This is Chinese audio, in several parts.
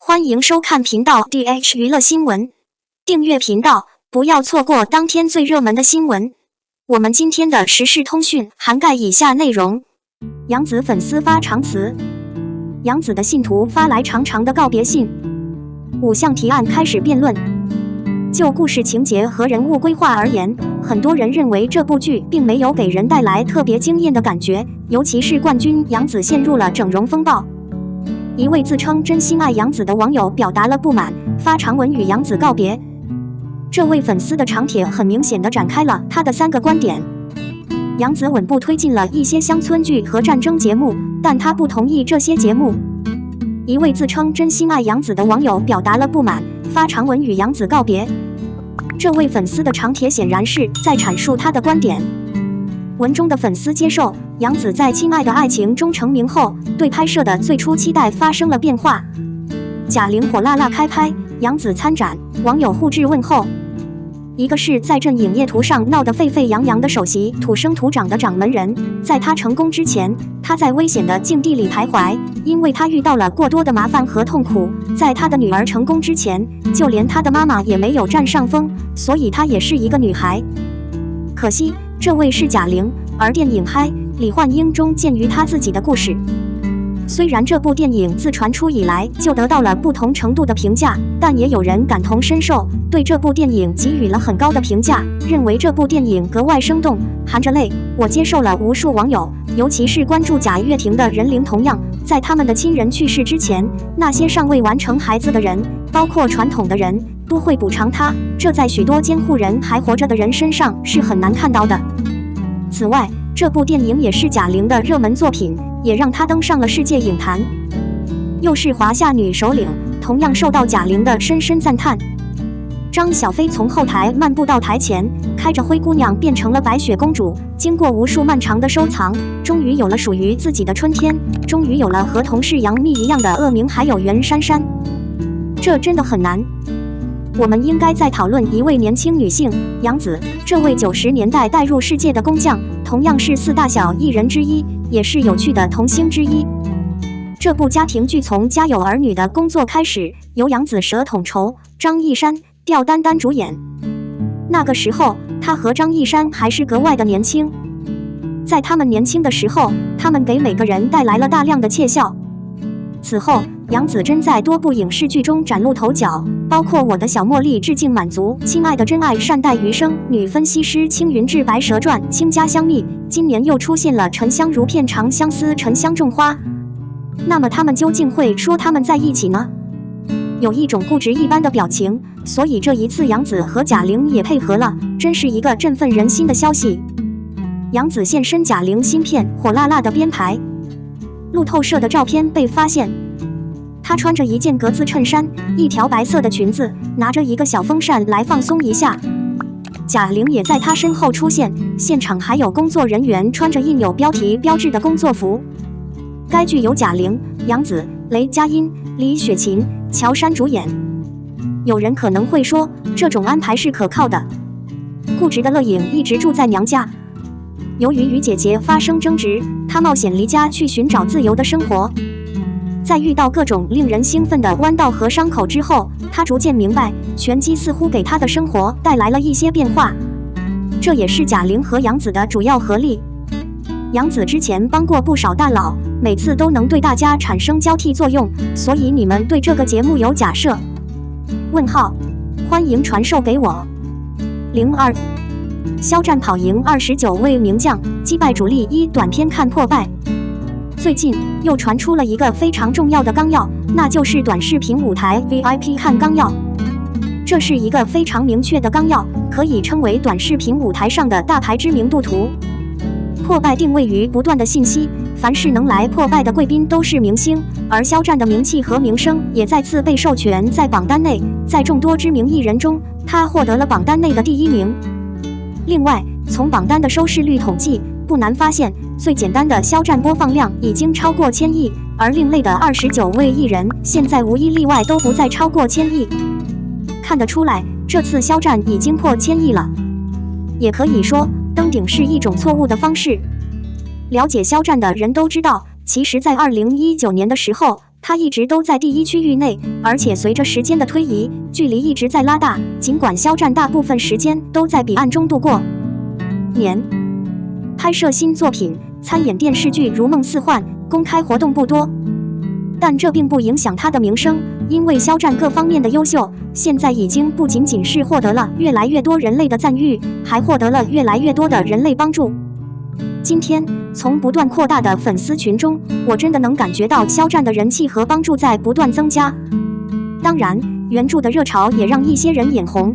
欢迎收看频道 DH 娱乐新闻，订阅频道，不要错过当天最热门的新闻。我们今天的时事通讯涵盖以下内容：杨紫粉丝发长词，杨紫的信徒发来长长的告别信，5项提案开始辩论。就故事情节和人物规划而言，很多人认为这部剧并没有给人带来特别惊艳的感觉，尤其是冠军杨紫陷入了整容风暴。一位自称真心爱杨紫的网友表达了不满，发长文与杨紫告别。这位粉丝的长帖很明显地展开了他的3个观点。杨紫稳步推进了一些乡村剧和战争节目，但他不同意这些节目。一位自称真心爱杨紫的网友表达了不满，发长文与杨紫告别。这位粉丝的长帖显然是在阐述他的观点。文中的粉丝接受杨紫在《亲爱的爱情》中成名后，对拍摄的最初期待发生了变化。贾玲火辣辣开拍，杨紫参展，网友互致问候。一个是在镇影业图上闹得沸沸扬扬的首席土生土长的掌门人，在他成功之前，他在危险的境地里徘徊，因为他遇到了过多的麻烦和痛苦。在他的女儿成功之前，就连他的妈妈也没有占上风，所以她也是一个女孩。可惜这位是贾玲，而电影《嗨，李焕英》中鉴于她自己的故事。虽然这部电影自传出以来就得到了不同程度的评价，但也有人感同身受，对这部电影给予了很高的评价，认为这部电影格外生动，含着泪。我接受了无数网友，尤其是关注贾跃亭的人灵同样，在他们的亲人去世之前，那些尚未完成孩子的人，包括传统的人，都会补偿他，这在许多监护人还活着的人身上是很难看到的。此外，这部电影也是贾玲的热门作品，也让她登上了世界影坛。又是华夏女首领，同样受到贾玲的深深赞叹。张小斐从后台漫步到台前，开着灰姑娘变成了白雪公主，经过无数漫长的收藏，终于有了属于自己的春天，终于有了和同是杨幂一样的恶名，还有袁姗姗。这真的很难。我们应该在讨论一位年轻女性杨紫，这位90年代带入世界的工匠，同样是4大小艺人之一，也是有趣的童星之一。这部家庭剧从家有儿女的工作开始，由杨紫佘统筹，张一山、刁丹丹主演。那个时候，她和张一山还是格外的年轻。在他们年轻的时候，他们给每个人带来了大量的窃笑。此后，杨紫真在多部影视剧中崭露头角，包括《我的小茉莉》致敬满足、亲爱的真爱善待余生、女分析师青云志白蛇传、亲家香蜜，今年又出现了沉香如片长相思沉香种花。那么他们究竟会说他们在一起呢？有一种固执一般的表情，所以这一次杨紫和贾玲也配合了，真是一个振奋人心的消息。杨紫现身贾玲新片火辣辣的编排，路透社的照片被发现，她穿着一件格子衬衫，一条白色的裙子，拿着一个小风扇来放松一下。贾玲也在她身后出现，现场还有工作人员穿着印有标题标志的工作服。该剧由贾玲、杨紫、雷佳音、李雪琴、乔杉主演。有人可能会说，这种安排是可靠的。固执的乐颖一直住在娘家，由于与姐姐发生争执，她冒险离家去寻找自由的生活。在遇到各种令人兴奋的弯道和伤口之后，她逐渐明白，拳击似乎给她的生活带来了一些变化。这也是贾玲和杨紫的主要合力。杨紫之前帮过不少大佬，每次都能对大家产生交替作用，所以你们对这个节目有假设？问号，欢迎传授给我。02肖战跑赢29位名将，击败主力1短片看破败。最近又传出了一个非常重要的纲要，那就是短视频舞台 VIP 看纲要。这是一个非常明确的纲要，可以称为短视频舞台上的大牌知名度图。破败定位于不断的信息，凡是能来破败的贵宾都是明星，而肖战的名气和名声也再次被授权在榜单内，在众多知名艺人中，他获得了榜单内的第1名。另外，从榜单的收视率统计，不难发现，最简单的肖战播放量已经超过1000亿，而另类的29位艺人现在无一例外都不再超过1000亿。看得出来，这次肖战已经破1000亿了。也可以说，登顶是一种错误的方式。了解肖战的人都知道，其实在2019年的时候，他一直都在第一区域内，而且随着时间的推移，距离一直在拉大。尽管肖战大部分时间都在彼岸中度过。拍摄新作品、参演电视剧《如梦似幻》，公开活动不多，但这并不影响他的名声，因为肖战各方面的优秀，现在已经不仅仅是获得了越来越多人类的赞誉，还获得了越来越多的人类帮助。今天，从不断扩大的粉丝群中，我真的能感觉到肖战的人气和帮助在不断增加。当然，原著的热潮也让一些人眼红。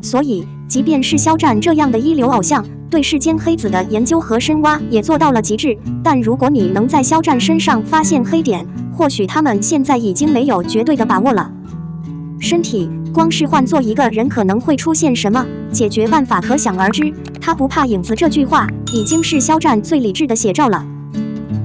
所以，即便是肖战这样的一流偶像，对世间黑子的研究和深挖也做到了极致。但如果你能在肖战身上发现黑点，或许他们现在已经没有绝对的把握了。身体光是换做一个人可能会出现什么解决办法可想而知，他不怕影子这句话已经是肖战最理智的写照了。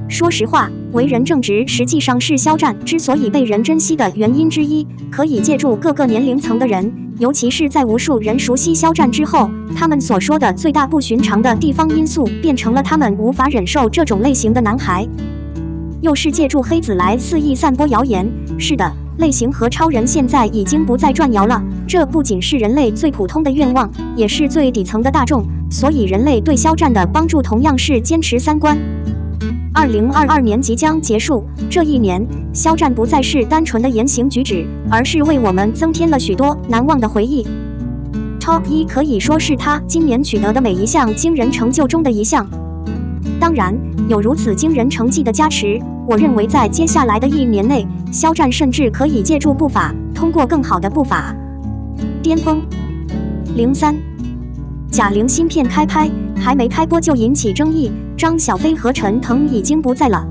说实话，为人正直实际上是肖战之所以被人珍惜的原因之一，可以借助各个年龄层的人，尤其是在无数人熟悉肖战之后，他们所说的最大不寻常的地方因素变成了他们无法忍受这种类型的男孩。又是借助黑子来肆意散播谣言，是的，类型和超人现在已经不再转谣了，这不仅是人类最普通的愿望，也是最底层的大众，所以人类对肖战的帮助同样是坚持三观。2022年即将结束，这一年，肖战不再是单纯的言行举止，而是为我们增添了许多难忘的回忆。Top 1可以说是他今年取得的每一项惊人成就中的一项。当然，有如此惊人成绩的加持，我认为在接下来的一年内，肖战甚至可以借助步伐，通过更好的步伐巅峰。03贾玲新片开拍，还没开播就引起争议，张小斐和陈腾已经不在了。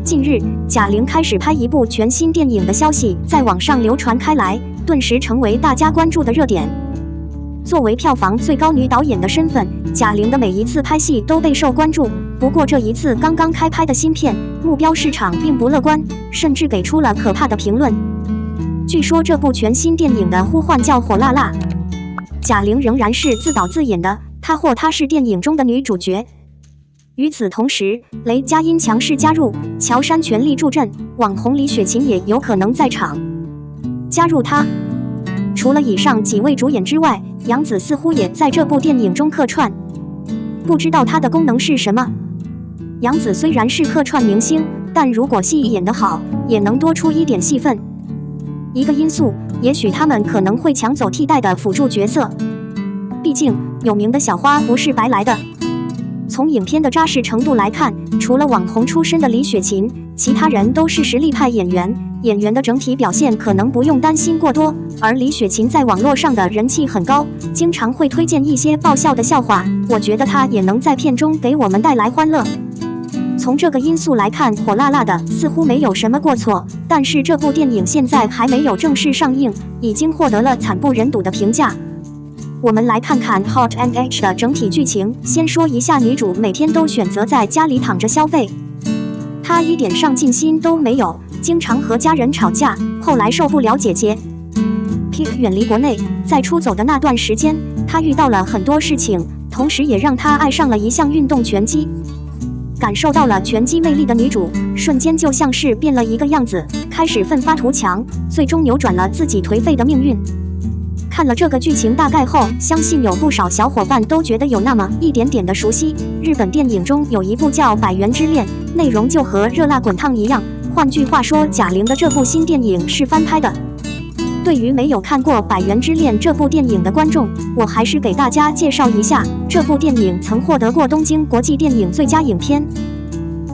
近日，贾玲开始拍一部全新电影的消息在网上流传开来，顿时成为大家关注的热点。作为票房最高女导演的身份，贾玲的每一次拍戏都备受关注。不过这一次刚刚开拍的新片，目标市场并不乐观，甚至给出了可怕的评论。据说这部全新电影的呼唤叫火辣辣，贾玲仍然是自导自演的，她是电影中的女主角。与此同时，雷佳音强势加入，乔杉全力助阵，网红李雪琴也有可能在场加入她。除了以上几位主演之外，杨紫似乎也在这部电影中客串，不知道她的功能是什么。杨紫虽然是客串明星，但如果戏演得好，也能多出一点戏份。一个因素，也许他们可能会抢走替代的辅助角色。毕竟，有名的小花不是白来的。从影片的扎实程度来看，除了网红出身的李雪琴，其他人都是实力派演员，演员的整体表现可能不用担心过多。而李雪琴在网络上的人气很高，经常会推荐一些爆笑的笑话，我觉得她也能在片中给我们带来欢乐。从这个因素来看，火辣辣的似乎没有什么过错，但是这部电影现在还没有正式上映，已经获得了惨不忍睹的评价。我们来看看 Hot and H 的整体剧情。先说一下女主每天都选择在家里躺着消费，她一点上进心都没有，经常和家人吵架，后来受不了姐姐 Pick 远离国内，在出走的那段时间，她遇到了很多事情，同时也让她爱上了一项运动拳击。感受到了拳击魅力的女主，瞬间就像是变了一个样子，开始奋发图强，最终扭转了自己颓废的命运。看了这个剧情大概后，相信有不少小伙伴都觉得有那么一点点的熟悉。日本电影中有一部叫《百元之恋》，内容就和热辣滚烫一样。换句话说，贾玲的这部新电影是翻拍的。对于没有看过《百元之恋》这部电影的观众，我还是给大家介绍一下，这部电影曾获得过东京国际电影最佳影片，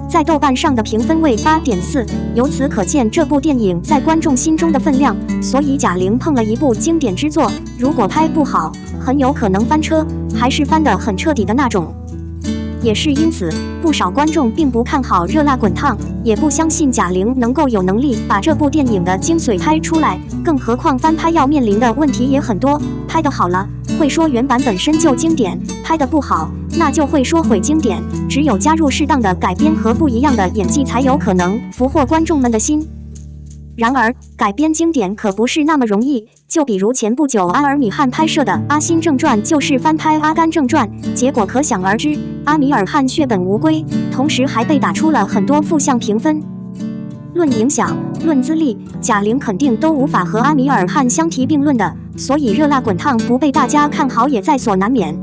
在豆瓣上的评分为 8.4， 由此可见这部电影在观众心中的分量。所以贾玲碰了一部经典之作，如果拍不好，很有可能翻车，还是翻得很彻底的那种。也是因此，不少观众并不看好《热辣滚烫》，也不相信贾玲能够有能力把这部电影的精髓拍出来。更何况翻拍要面临的问题也很多，拍得好了会说原版本身就经典，拍得不好那就会说毁经典。只有加入适当的改编和不一样的演技，才有可能俘获观众们的心。然而，改编经典可不是那么容易。就比如前不久阿尔米汉拍摄的《阿辛正传》就是翻拍《阿甘正传》，结果可想而知，阿米尔汗血本无归，同时还被打出了很多负向评分。论影响、论资历，贾玲肯定都无法和阿米尔汗相提并论的，所以热辣滚烫不被大家看好也在所难免。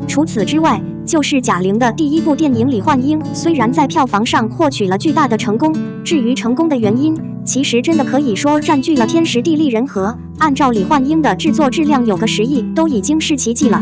除此之外，就是贾玲的第一部电影《李焕英》，虽然在票房上获取了巨大的成功，至于成功的原因，其实真的可以说占据了天时地利人和。按照李焕英的制作质量，有个10亿都已经是奇迹了。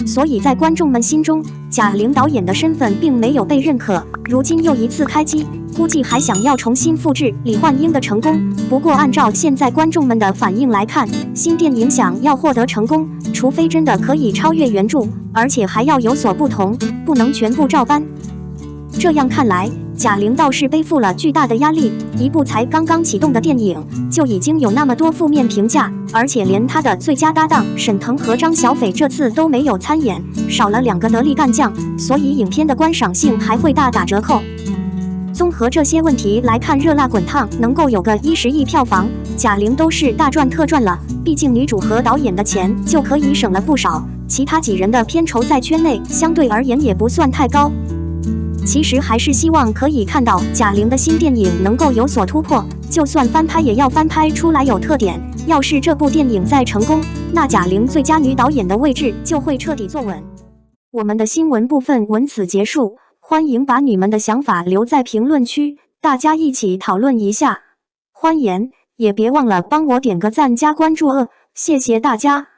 所以在观众们心中，贾玲导演的身份并没有被认可。如今又一次开机，估计还想要重新复制李焕英的成功。不过按照现在观众们的反应来看，新电影想要获得成功，除非真的可以超越原著，而且还要有所不同，不能全部照搬。这样看来，贾玲倒是背负了巨大的压力，一部才刚刚启动的电影就已经有那么多负面评价，而且连她的最佳搭档沈腾和张小斐这次都没有参演，少了2个得力干将，所以影片的观赏性还会大打折扣。综合这些问题来看，热辣滚烫能够有个10亿票房，贾玲都是大赚特赚了，毕竟女主和导演的钱就可以省了不少，其他几人的片酬在圈内相对而言也不算太高。其实还是希望可以看到贾玲的新电影能够有所突破，就算翻拍也要翻拍出来有特点。要是这部电影再成功，那贾玲最佳女导演的位置就会彻底坐稳。我们的新闻部分文此结束，欢迎把你们的想法留在评论区，大家一起讨论一下。欢迎，也别忘了帮我点个赞加关注谢谢大家。